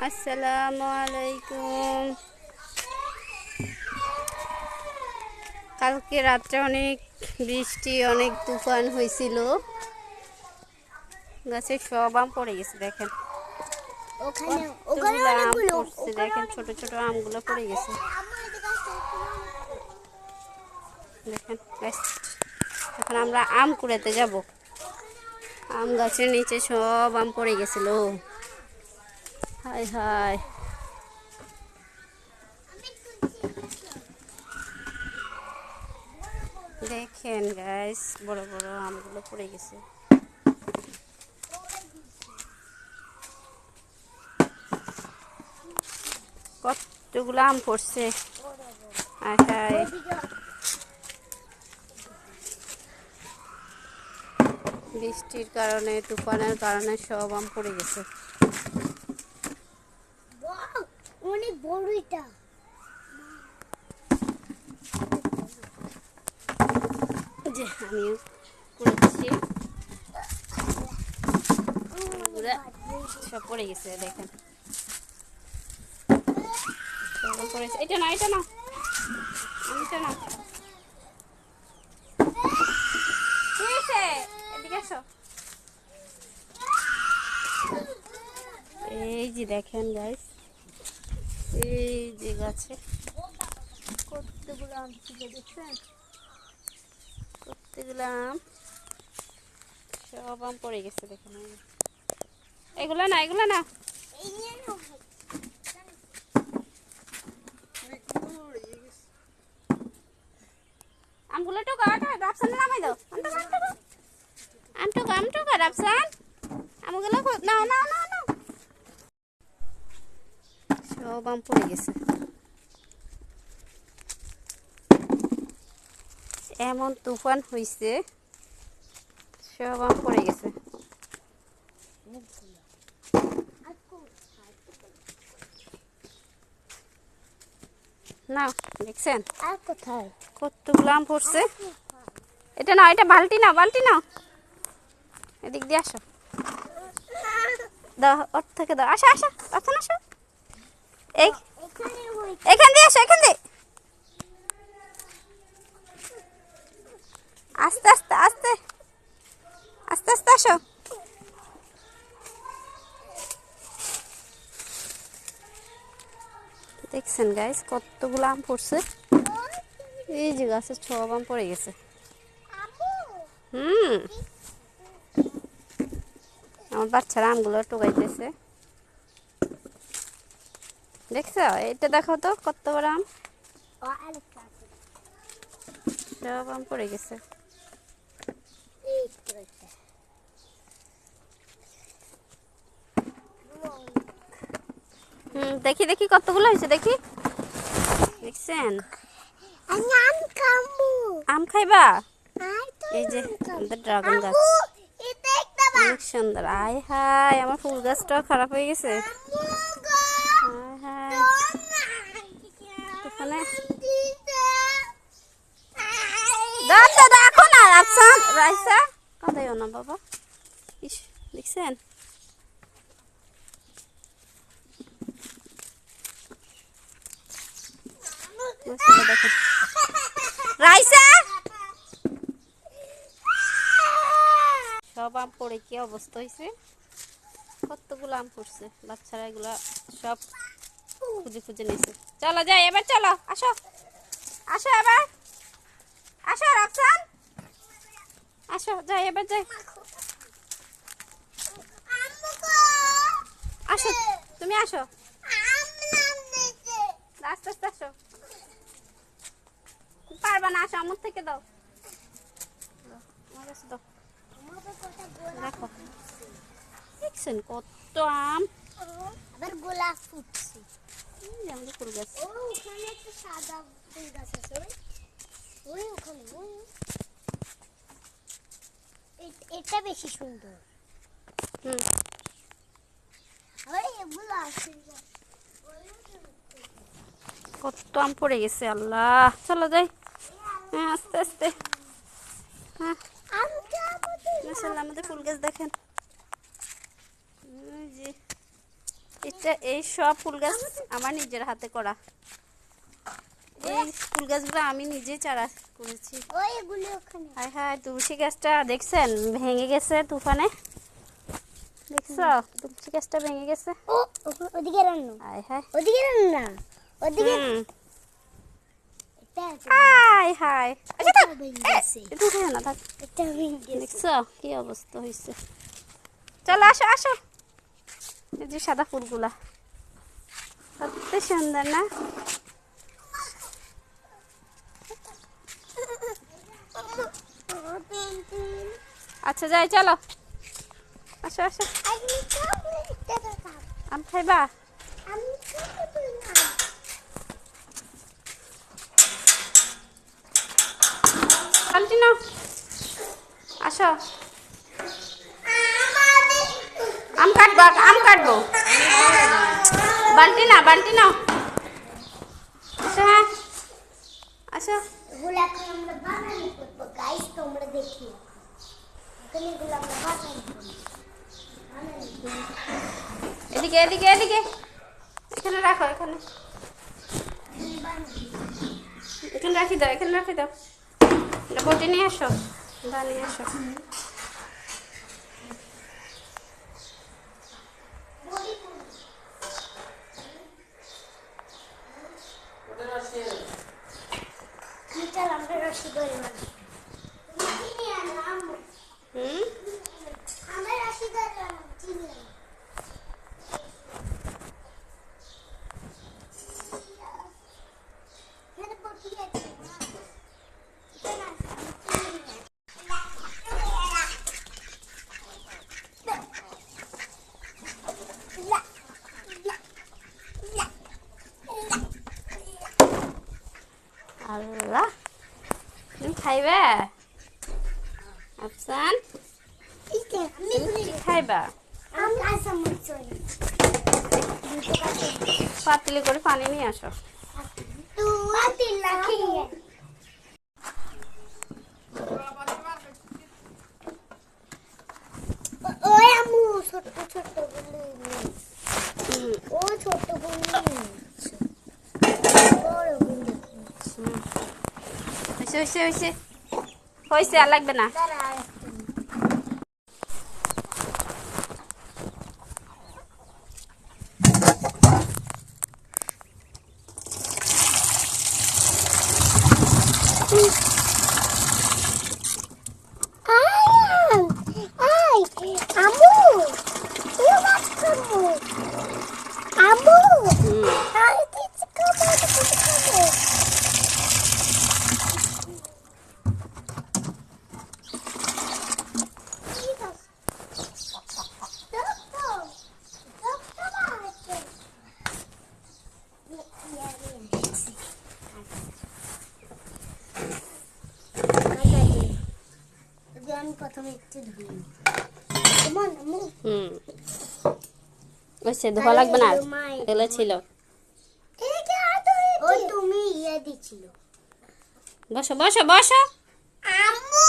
আসসালামু আলাইকুম। কালকে রাত্রে অনেক বৃষ্টি, অনেক তুফান হয়েছিল। গাছে সব আম পড়ে গেছে, দেখেন কতগুলো আম পড়ছে, দেখেন ছোট ছোট আমগুলো পড়ে গেছে। দেখেন এখন আমরা আম কুড়াতে যাব। আম গাছের নিচে সব আম পড়ে গেছিল। হায় হায়, দেখেন গাইস, বড় বড় আমগুলো পড়ে গেছে। কতগুলো আম পড়ছে, হায় হায়। বৃষ্টির কারণে, তুফানের কারণে সব আম পড়ে গেছে। অনেক বড় এটা। যে আমিও করেছি, সব পড়ে গেছে, দেখেন সব পড়েছে। এটা না, এটা না, এটা না, এদিকে আসো। এই যে দেখেন গাইস, এই যে গাছে কতগুলো আম ছিল, দেখছেন কতগুলো আম, সব আম পড়ে গেছে। দেখেন এগুলো না, এগুলো না, আমগুলো টোকা রাফসান নামাই দাও, আমটুকা রাফসান, আমগুলো নাও নাও নাও নাও। সব আম পড়ে গেছে। এমন তুফান হয়েছে, সব আম পড়ে গেছে। না দেখছেন আর কোথায় কতগুলো আম পড়ছে। এটা না, এটা বালতি না, বালতি না, এদিক দিয়ে আসো, দাও ওর থেকে দাও, আসো আসো, তখন আসো, এই এখান দিয়ে আসো, এখান দিয়ে আস্তে আস্তে আস্তে আস্তে আস্তে আসো। দেখছেন গাইস কতগুলো আম পড়ছে। এই যে গাছের সব আম পড়ে গেছে। আমার বাচ্চারা আমগুলো টোকাইতেছে, দেখছো? এটা দেখো তো কত বড় আম, সব আম পড়ে গেছে। দেখি দেখি কতগুলো হয়েছে, দেখি, দেখছেন? আম খাইবা? এই যে আমাদের ড্রাগন গাছ, অনেক সুন্দর। আয় হায়, আমার ফুল গাছটাও খারাপ হয়ে গেছে। হায় হায়, ওখানে দেখো না রাফসান, রাইসা কাঁদাইও না বাবা। ইস, দেখছেন? দেখেন রাইসা, সব আম পড়ে কি অবস্থা হয়েছে। কতগুলো আম পড়ছে, বাচ্চারা এগুলা সব খুঁজে খুঁজে নিয়েছে। চলো যাই এবার, চলো আসো, আসো এবার, আসো রাফসান, আসো যাই এবার, যাই আসো, তুমি আসো, আস্তে আস্তে আসো, পারবা না, আসো আমার থেকে দাও, আমার কাছে দাও। দেখো দেখছেন কত আম, আবার গোলাপ ফুটছে। আমাদের ফুল গাছ। ওখানে একটা সাদা ফুল গাছ আছে, ওই ওখানে এটা বেশি সুন্দর। কত আম পড়ে গেছে, আল্লাহ। চলো যাই, হ্যাঁ আস্তে আস্তে। হ্যাঁ মাশাআল্লাহ, আমাদের ফুল গাছ দেখেন, যে এটা এই সব ফুল গাছ আমার নিজের হাতে করা। এই ফুল গাছগুলো আমি নিজেই চারা করেছি। এগুলো ওখানে। হায় হায়, তুলসী গাছটা দেখছেন ভেঙে গেছে তুফানে। দেখছো তুলসী গাছটা ভেঙে গেছে। ওদিকে রান্না। হায় হায়, ওদিকে রান্না। ওদিকে হায় হায়। আচ্ছা থাক, একটু উঠে না থাক। এটা ভেঙে দেখছো কি অবস্থা হয়েছে। চলো আসো আসো। এই যে সাদা ফুলগুলা কত সুন্দর না। আচ্ছা যাই, চলো আসো আসো। আম খাইবা? বালতি নাও, আসো। আম কাটবো, আম কাটবো। বালতি না, বালতি নাও। আসো, হ্যাঁ আসো। এগুলো এখন আমরা বানানি করবো গাইস, তোমরা দেখিও। এখন এগুলো আমরা বানানি করবো। এদিকে এদিকে এদিকে, এখানে রাখো, এখানে এখানে রাখি দাও, এখানে রাখি দাও। এটা বটি নিয়ে আসো, দা নিয়ে আসো। আমরা রসি ধরে হুম, আমরা রসি ধরে চিনি এখানে পটি আছে আল্লাহ, তুমি খাইবে? আফসান তুমি কি খাইবা? পাতিলে করে পানি নিয়ে আসো। ছোট্ট ছোট্ট ও ছোট্ট বড় হয়েছে হয়েছে হয়েছে হয়েছে, আর লাগবে না। আমি প্রথমে একটু ধুই হয়েছে, ধোয়া লাগবে না, এগুলো ছিল। ওই তুমি ইয়ে দিছিল। বসো বসো বসো, আম্মু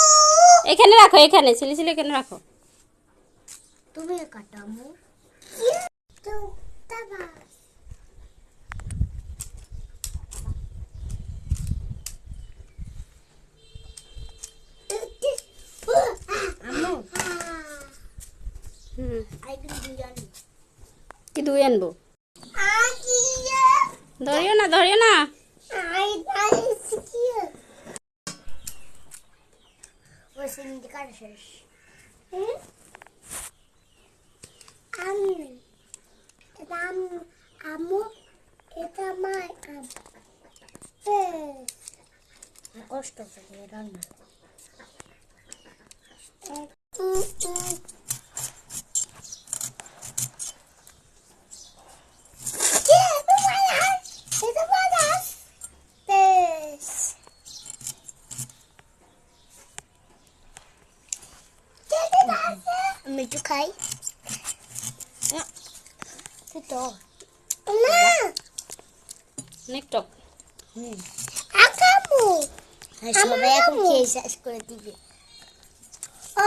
এখানে রাখো, এখানে ছিলে ছিলে এখানে রাখো। তুমি কাটো আম্মু। তো তাবা আম্মু কি ধুয়ে আনবো? ধরিও না, ধরিও না। কষ্ট করে রান্না আমি একটু খাই তো অনেক টক। সবাই এখন খেয়ে শেষ করে দিবে।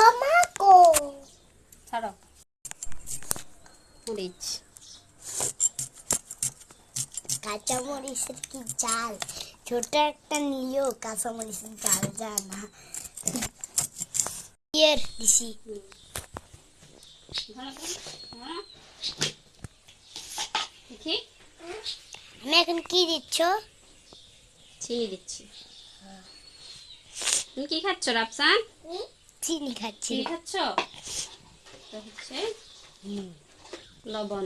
আমাকো ছাড়ো মরিচ। কাঁচামরিচের কি জাল, ছোট একটা নিয়েও কাঁচামরিচের জাল যায় না। ইয়ের দিছি। দেখি আমি এখন কি দিচ্ছ? চিনি দিচ্ছি। তুমি কি খাচ্ছ রাফসান? চিনি খাচ্ছি। চিনি খাচ্ছ? তো হচ্ছে লবণ।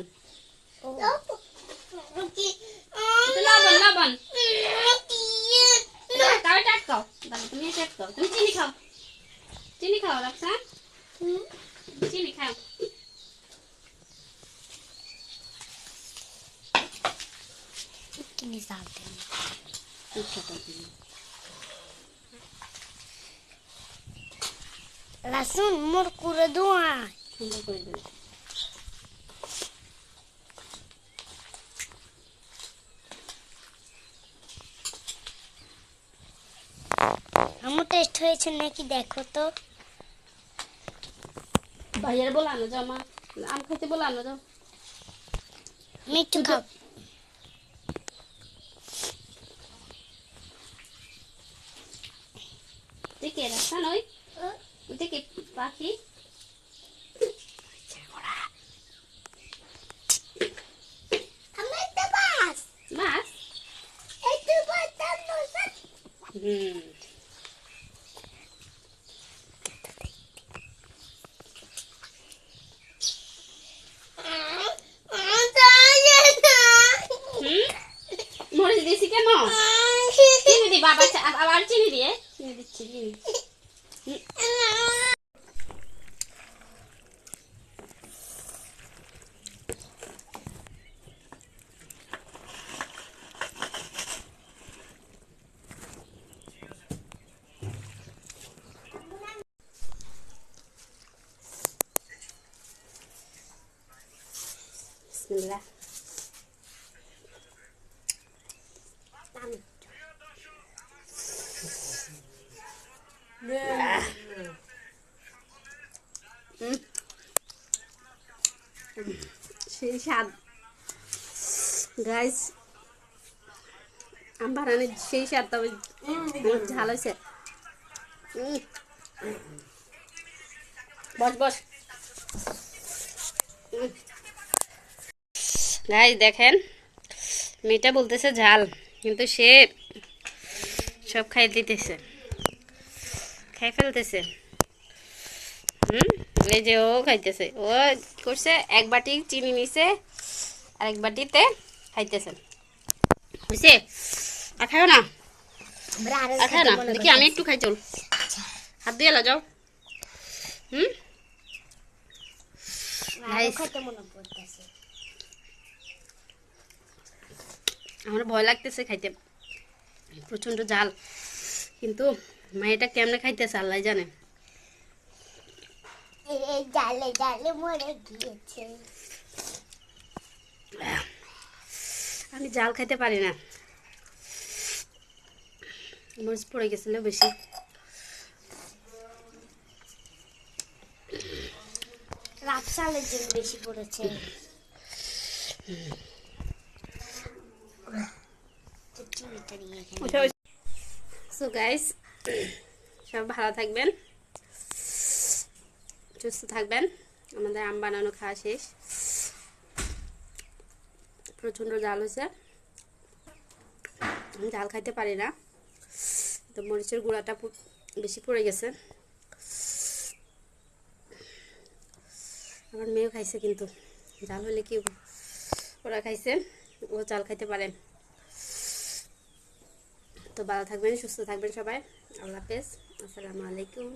এটা লবণ লবণ। আটকাও এটা আটকাও। দাঁড়াও তুমি এটা আটকাও। তুমি চিনি খাও। চিনি খাও রাফসান। চিনি খাও। চিনি জাল দেন। রাসুন মোর করে দোয়া। সুন্দর করে দিন। আমার টেস্ট হয়েছে নাকি দেখো তো। ভাইয়ার বলানো যাও মা, আম খাইতে বলানো যাও। আমি একটু খাও। দেখে রাখছেন ওইটা কি পাখি? মাছ? হুম। মরিচ দিয়েছি কেন? চিনি দি বাবা, আবার চিনি দিয়ে চিনি দিচ্ছি। চিনি বিসমিল্লাহ। সেই স্বাদ গাইস, আম বানানোর সেই স্বাদ, তবে ঝাল হয়েছে। বস বস গাইস, দেখেন মেয়েটা বলতেছে ঝাল, কিন্তু সে সব খাই দিতেছে, খাই ফেলতেছে। এই যে ও খাইতেছে, ও করছে এক বাটি চিনি নিছে আর এক বাটিতে খাইতেছে, বুঝছে? আর খাও না, আর খাও না, দেখি আমি একটু খাই, চল হাত দিয়ে এলা যাও। আমার ভয় লাগতেছে খাইতে, প্রচন্ড ঝাল, কিন্তু মায়েটা কেমনে খাইতেছে আল্লাহ জানে। জালে জালে মরে গিয়েছে। আমি জাল খাইতে পারি না, মরিচ পড়ে গেছিল বেশি। রাফসানের জন্য বেশি পড়েছে। সো গাইস, সব ভালো থাকবেন, সুস্থ থাকবেন। আমাদের আম বানানো খাওয়া শেষ, প্রচণ্ড জাল হয়েছে, আমি জাল খাইতে পারি না, তো মরিচের গুঁড়াটা বেশি পড়ে গেছে। আমার মেয়েও খাইছে, কিন্তু জাল হলে কি ওরা খাইছে, ও জাল খাইতে পারে। তো ভালো থাকবেন, সুস্থ থাকবেন সবাই। আল্লাহ হাফেজ, আসসালামু আলাইকুম।